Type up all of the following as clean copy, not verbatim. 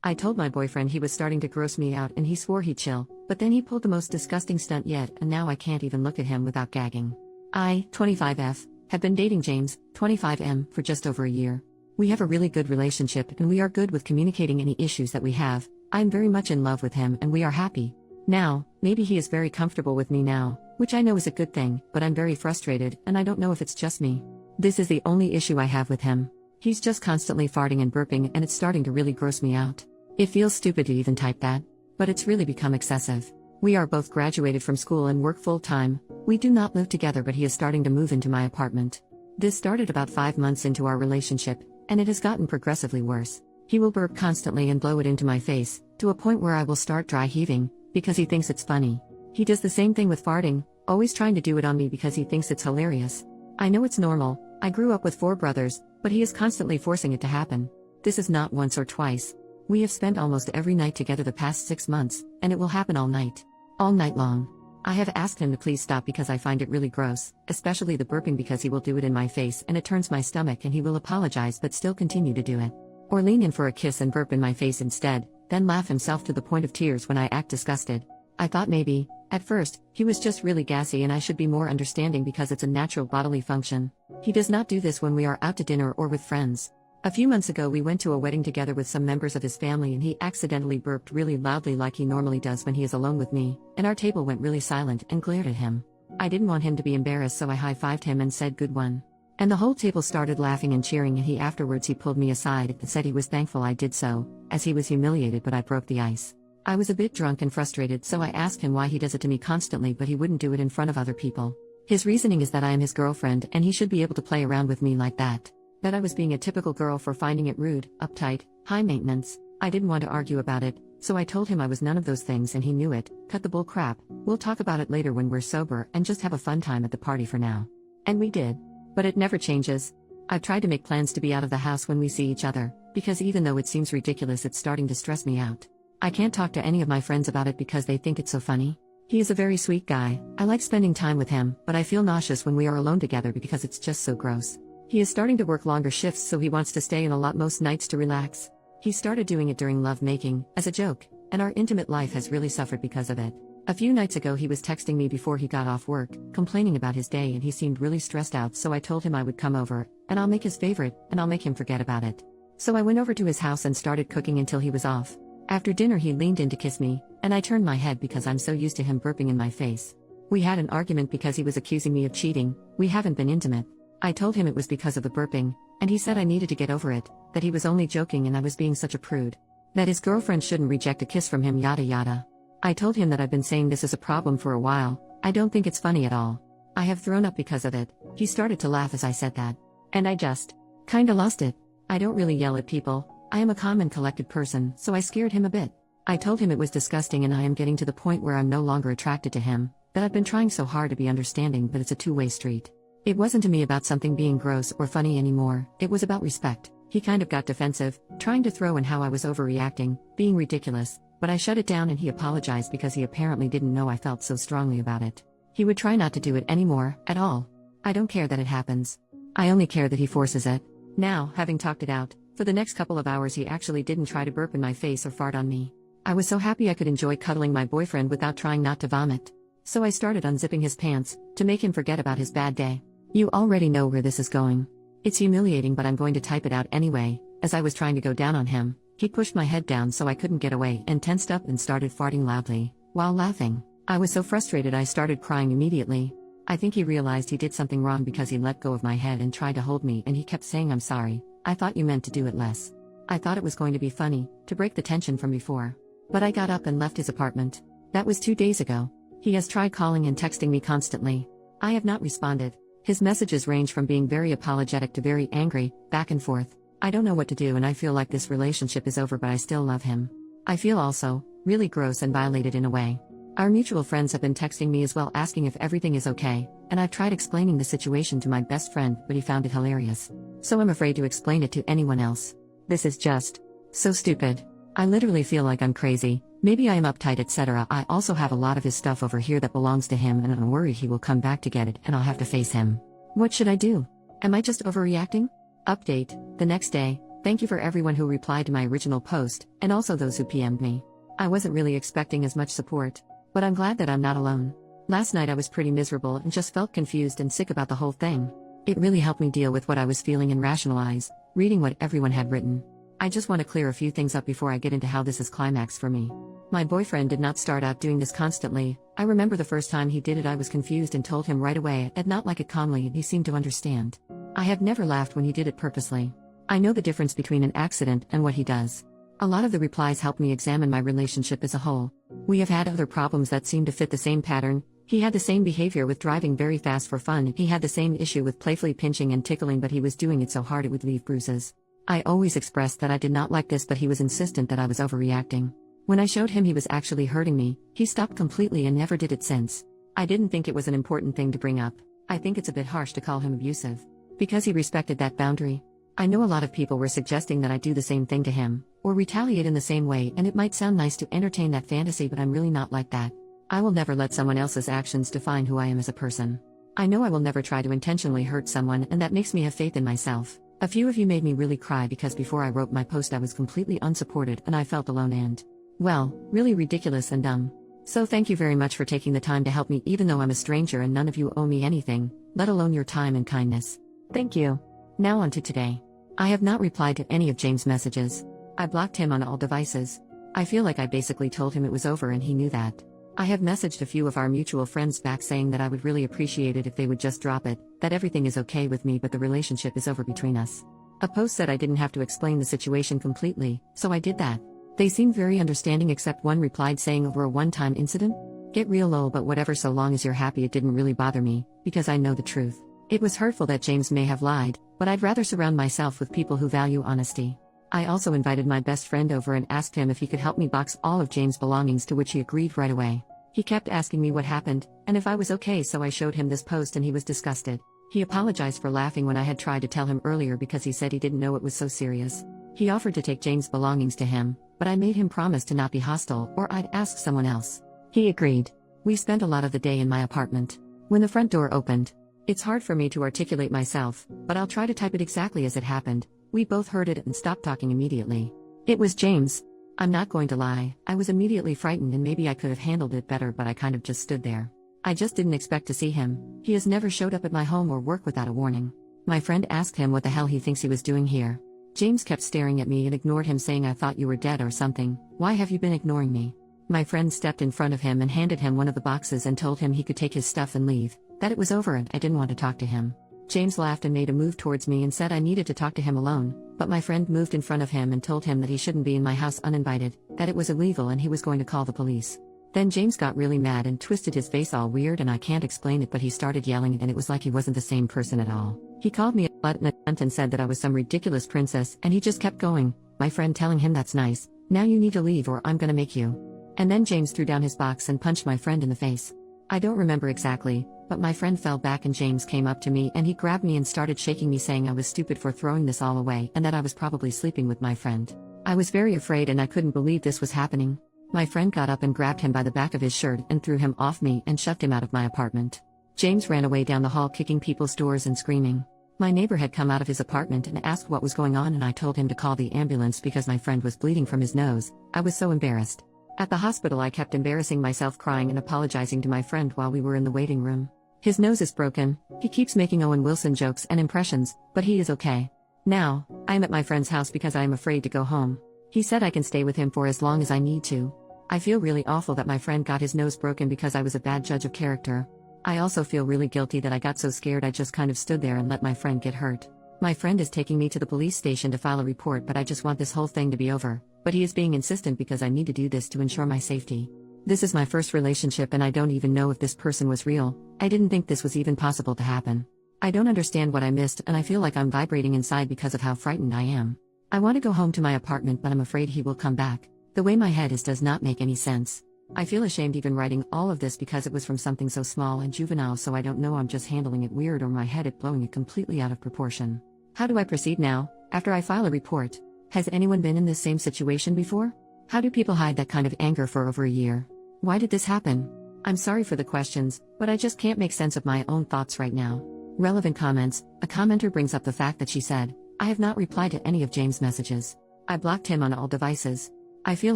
I told my boyfriend he was starting to gross me out and he swore he'd chill, but then he pulled the most disgusting stunt yet and now I can't even look at him without gagging. I, 25F, have been dating James, 25M, for just over a year. We have a really good relationship and we are good with communicating any issues that we have. I'm very much in love with him and we are happy. Now, maybe he is very comfortable with me now, which I know is a good thing, but I'm very frustrated and I don't know if it's just me. This is the only issue I have with him. He's just constantly farting and burping and it's starting to really gross me out. It feels stupid to even type that, but it's really become excessive. We are both graduated from school and work full-time. We do not live together, but he is starting to move into my apartment. This started about 5 months into our relationship, and it has gotten progressively worse. He will burp constantly and blow it into my face, to a point where I will start dry heaving, because he thinks it's funny. He does the same thing with farting, always trying to do it on me because he thinks it's hilarious. I know it's normal, I grew up with 4 brothers, but he is constantly forcing it to happen. This is not once or twice. We have spent almost every night together the past 6 months, and it will happen all night. All night long. I have asked him to please stop because I find it really gross, especially the burping because he will do it in my face and it turns my stomach and he will apologize but still continue to do it. Or lean in for a kiss and burp in my face instead, then laugh himself to the point of tears when I act disgusted. I thought maybe, at first, he was just really gassy and I should be more understanding because it's a natural bodily function. He does not do this when we are out to dinner or with friends. A few months ago we went to a wedding together with some members of his family and he accidentally burped really loudly like he normally does when he is alone with me, and our table went really silent and glared at him. I didn't want him to be embarrassed so I high-fived him and said good one. And the whole table started laughing and cheering and he afterwards pulled me aside and said he was thankful I did so, as he was humiliated but I broke the ice. I was a bit drunk and frustrated so I asked him why he does it to me constantly but he wouldn't do it in front of other people. His reasoning is that I am his girlfriend and he should be able to play around with me like that. That I was being a typical girl for finding it rude, uptight, high maintenance. I didn't want to argue about it, so I told him I was none of those things and he knew it. Cut the bull crap, we'll talk about it later when we're sober and just have a fun time at the party for now. And we did. But it never changes. I've tried to make plans to be out of the house when we see each other, because even though it seems ridiculous it's starting to stress me out. I can't talk to any of my friends about it because they think it's so funny. He is a very sweet guy, I like spending time with him, but I feel nauseous when we are alone together because it's just so gross. He is starting to work longer shifts so he wants to stay in a lot most nights to relax. He started doing it during love making, as a joke, and our intimate life has really suffered because of it. A few nights ago he was texting me before he got off work, complaining about his day and he seemed really stressed out so I told him I would come over, and I'll make his favorite, and I'll make him forget about it. So I went over to his house and started cooking until he was off. After dinner he leaned in to kiss me, and I turned my head because I'm so used to him burping in my face. We had an argument because he was accusing me of cheating. We haven't been intimate. I told him it was because of the burping, and he said I needed to get over it, that he was only joking and I was being such a prude. That his girlfriend shouldn't reject a kiss from him yada yada. I told him that I've been saying this is a problem for a while, I don't think it's funny at all. I have thrown up because of it. He started to laugh as I said that. And I just kinda lost it. I don't really yell at people, I am a calm and collected person, so I scared him a bit. I told him it was disgusting and I am getting to the point where I'm no longer attracted to him, that I've been trying so hard to be understanding but it's a two-way street. It wasn't to me about something being gross or funny anymore, it was about respect. He kind of got defensive, trying to throw in how I was overreacting, being ridiculous, but I shut it down and he apologized because he apparently didn't know I felt so strongly about it. He would try not to do it anymore, at all. I don't care that it happens. I only care that he forces it. Now, having talked it out, for the next couple of hours he actually didn't try to burp in my face or fart on me. I was so happy I could enjoy cuddling my boyfriend without trying not to vomit. So I started unzipping his pants, to make him forget about his bad day. You already know where this is going. It's humiliating but I'm going to type it out anyway. As I was trying to go down on him, he pushed my head down so I couldn't get away and tensed up and started farting loudly, while laughing. I was so frustrated I started crying immediately. I think he realized he did something wrong because he let go of my head and tried to hold me and he kept saying I'm sorry, I thought you meant to do it less. I thought it was going to be funny, to break the tension from before. But I got up and left his apartment. That was 2 days ago. He has tried calling and texting me constantly. I have not responded. His messages range from being very apologetic to very angry, back and forth. I don't know what to do and I feel like this relationship is over but I still love him. I feel also really gross and violated in a way. Our mutual friends have been texting me as well asking if everything is okay, and I've tried explaining the situation to my best friend but he found it hilarious. So I'm afraid to explain it to anyone else. This is just so stupid. I literally feel like I'm crazy. Maybe I am uptight etc. I also have a lot of his stuff over here that belongs to him and I'm worried he will come back to get it and I'll have to face him. What should I do? Am I just overreacting? Update, the next day, Thank you for everyone who replied to my original post, and also those who PM'd me. I wasn't really expecting as much support, but I'm glad that I'm not alone. Last night I was pretty miserable and just felt confused and sick about the whole thing. It really helped me deal with what I was feeling and rationalize, reading what everyone had written. I just want to clear a few things up before I get into how this is climaxed for me. My boyfriend did not start out doing this constantly. I remember the first time he did it I was confused and told him right away I'd not like it calmly and he seemed to understand. I have never laughed when he did it purposely. I know the difference between an accident and what he does. A lot of the replies helped me examine my relationship as a whole. We have had other problems that seem to fit the same pattern. He had the same behavior with driving very fast for fun. He had the same issue with playfully pinching and tickling, but he was doing it so hard it would leave bruises. I always expressed that I did not like this, but he was insistent that I was overreacting. When I showed him he was actually hurting me, he stopped completely and never did it since. I didn't think it was an important thing to bring up. I think it's a bit harsh to call him abusive. Because he respected that boundary. I know a lot of people were suggesting that I do the same thing to him, or retaliate in the same way, and it might sound nice to entertain that fantasy, but I'm really not like that. I will never let someone else's actions define who I am as a person. I know I will never try to intentionally hurt someone, and that makes me have faith in myself. A few of you made me really cry because before I wrote my post I was completely unsupported and I felt alone and, well, really ridiculous and dumb. So thank you very much for taking the time to help me, even though I'm a stranger and none of you owe me anything, let alone your time and kindness. Thank you. Now on to today. I have not replied to any of James' messages. I blocked him on all devices. I feel like I basically told him it was over and he knew that. I have messaged a few of our mutual friends back saying that I would really appreciate it if they would just drop it, that everything is okay with me but the relationship is over between us. A post said I didn't have to explain the situation completely, so I did that. They seemed very understanding except one replied saying over a one-time incident? Get real lol, but whatever, so long as you're happy. It didn't really bother me, because I know the truth. It was hurtful that James may have lied, but I'd rather surround myself with people who value honesty. I also invited my best friend over and asked him if he could help me box all of James' belongings, to which he agreed right away. He kept asking me what happened, and if I was okay, so I showed him this post and he was disgusted. He apologized for laughing when I had tried to tell him earlier because he said he didn't know it was so serious. He offered to take James' belongings to him, but I made him promise to not be hostile or I'd ask someone else. He agreed. We spent a lot of the day in my apartment. When the front door opened, it's hard for me to articulate myself, but I'll try to type it exactly as it happened. We both heard it and stopped talking immediately. It was James. I'm not going to lie, I was immediately frightened and maybe I could have handled it better, but I kind of just stood there. I just didn't expect to see him. He has never showed up at my home or work without a warning. My friend asked him what the hell he thinks he was doing here. James kept staring at me and ignored him, saying, I thought you were dead or something. Why have you been ignoring me? My friend stepped in front of him and handed him one of the boxes and told him he could take his stuff and leave, that it was over and I didn't want to talk to him. James laughed and made a move towards me and said I needed to talk to him alone, but my friend moved in front of him and told him that he shouldn't be in my house uninvited, that it was illegal and he was going to call the police. Then James got really mad and twisted his face all weird, and I can't explain it, but he started yelling and it was like he wasn't the same person at all. He called me a slut and a cunt and said that I was some ridiculous princess, and he just kept going, my friend telling him that's nice, now you need to leave or I'm gonna make you. And then James threw down his box and punched my friend in the face. I don't remember exactly, but my friend fell back and James came up to me and he grabbed me and started shaking me, saying I was stupid for throwing this all away and that I was probably sleeping with my friend. I was very afraid and I couldn't believe this was happening. My friend got up and grabbed him by the back of his shirt and threw him off me and shoved him out of my apartment. James ran away down the hall kicking people's doors and screaming. My neighbor had come out of his apartment and asked what was going on, and I told him to call the ambulance because my friend was bleeding from his nose. I was so embarrassed. At the hospital I kept embarrassing myself, crying and apologizing to my friend while we were in the waiting room. His nose is broken, he keeps making Owen Wilson jokes and impressions, but he is okay. Now, I am at my friend's house because I am afraid to go home. He said I can stay with him for as long as I need to. I feel really awful that my friend got his nose broken because I was a bad judge of character. I also feel really guilty that I got so scared I just kind of stood there and let my friend get hurt. My friend is taking me to the police station to file a report, but I just want this whole thing to be over. But he is being insistent because I need to do this to ensure my safety. This is my first relationship and I don't even know if this person was real. I didn't think this was even possible to happen. I don't understand what I missed and I feel like I'm vibrating inside because of how frightened I am. I want to go home to my apartment, but I'm afraid he will come back. The way my head is does not make any sense. I feel ashamed even writing all of this because it was from something so small and juvenile, so I don't know, I'm just handling it weird or my head is blowing it completely out of proportion. How do I proceed now, after I file a report? Has anyone been in this same situation before? How do people hide that kind of anger for over a year? Why did this happen? I'm sorry for the questions, but I just can't make sense of my own thoughts right now. Relevant comments. A commenter brings up the fact that she said, I have not replied to any of James' messages. I blocked him on all devices. I feel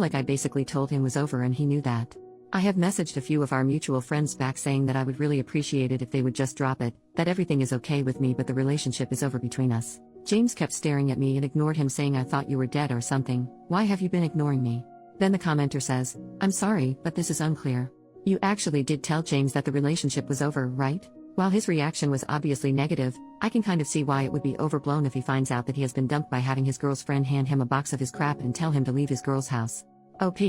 like I basically told him it was over and he knew that. I have messaged a few of our mutual friends back saying that I would really appreciate it if they would just drop it, that everything is okay with me but the relationship is over between us. James kept staring at me and ignored him, saying I thought you were dead or something. Why have you been ignoring me? Then the commenter says, I'm sorry, but this is unclear. You actually did tell James that the relationship was over, right? While his reaction was obviously negative, I can kind of see why it would be overblown if he finds out that he has been dumped by having his girl's friend hand him a box of his crap and tell him to leave his girl's house. OP,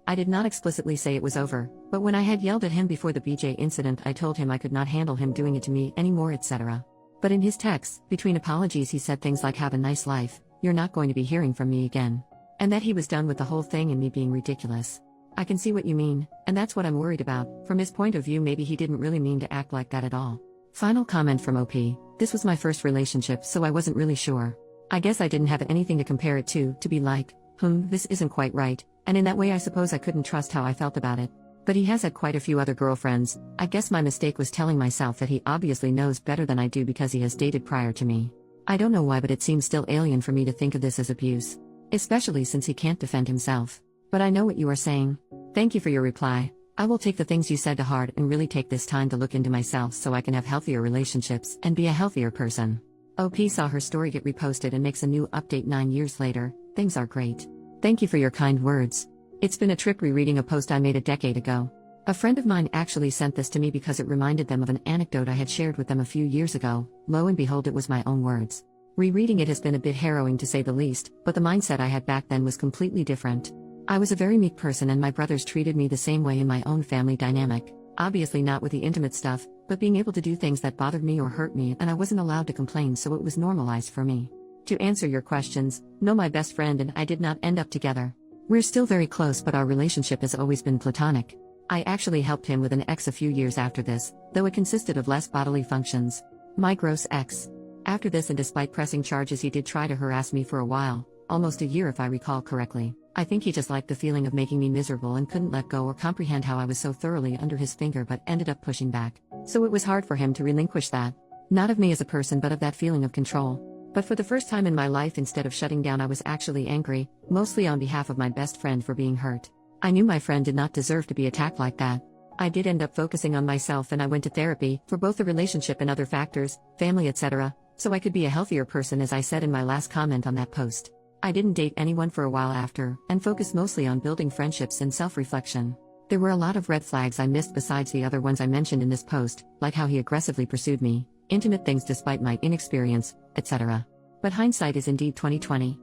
I did not explicitly say it was over, but when I had yelled at him before the BJ incident, I told him I could not handle him doing it to me anymore, etc. But in his texts, between apologies, he said things like have a nice life, you're not going to be hearing from me again. And that he was done with the whole thing and me being ridiculous. I can see what you mean, and that's what I'm worried about. From his point of view, maybe he didn't really mean to act like that at all. Final comment from OP, this was my first relationship, so I wasn't really sure. I guess I didn't have anything to compare it to be like, this isn't quite right, and in that way I suppose I couldn't trust how I felt about it. But he has had quite a few other girlfriends. I guess my mistake was telling myself that he obviously knows better than I do because he has dated prior to me. I don't know why, but it seems still alien for me to think of this as abuse. Especially since he can't defend himself. But I know what you are saying. Thank you for your reply. I will take the things you said to heart and really take this time to look into myself so I can have healthier relationships and be a healthier person. OP saw her story get reposted and makes a new update 9 years later. Things are great. Thank you for your kind words. It's been a trip rereading a post I made a decade ago. A friend of mine actually sent this to me because it reminded them of an anecdote I had shared with them a few years ago. Lo and behold, it was my own words. Rereading it has been a bit harrowing to say the least, but the mindset I had back then was completely different. I was a very meek person and my brothers treated me the same way in my own family dynamic, obviously not with the intimate stuff, but being able to do things that bothered me or hurt me, and I wasn't allowed to complain, so it was normalized for me. To answer your questions, no, my best friend and I did not end up together. We're still very close, but our relationship has always been platonic. I actually helped him with an ex a few years after this, though it consisted of less bodily functions. My gross ex. After this, and despite pressing charges, he did try to harass me for a while, almost a year if I recall correctly. I think he just liked the feeling of making me miserable and couldn't let go or comprehend how I was so thoroughly under his finger, but ended up pushing back. So it was hard for him to relinquish that. Not of me as a person, but of that feeling of control. But for the first time in my life, instead of shutting down, I was actually angry, mostly on behalf of my best friend for being hurt. I knew my friend did not deserve to be attacked like that. I did end up focusing on myself, and I went to therapy, for both the relationship and other factors, family, etc., so I could be a healthier person, as I said in my last comment on that post. I didn't date anyone for a while after, and focused mostly on building friendships and self-reflection. There were a lot of red flags I missed besides the other ones I mentioned in this post, like how he aggressively pursued me, intimate things despite my inexperience, etc. But hindsight is indeed 20/20.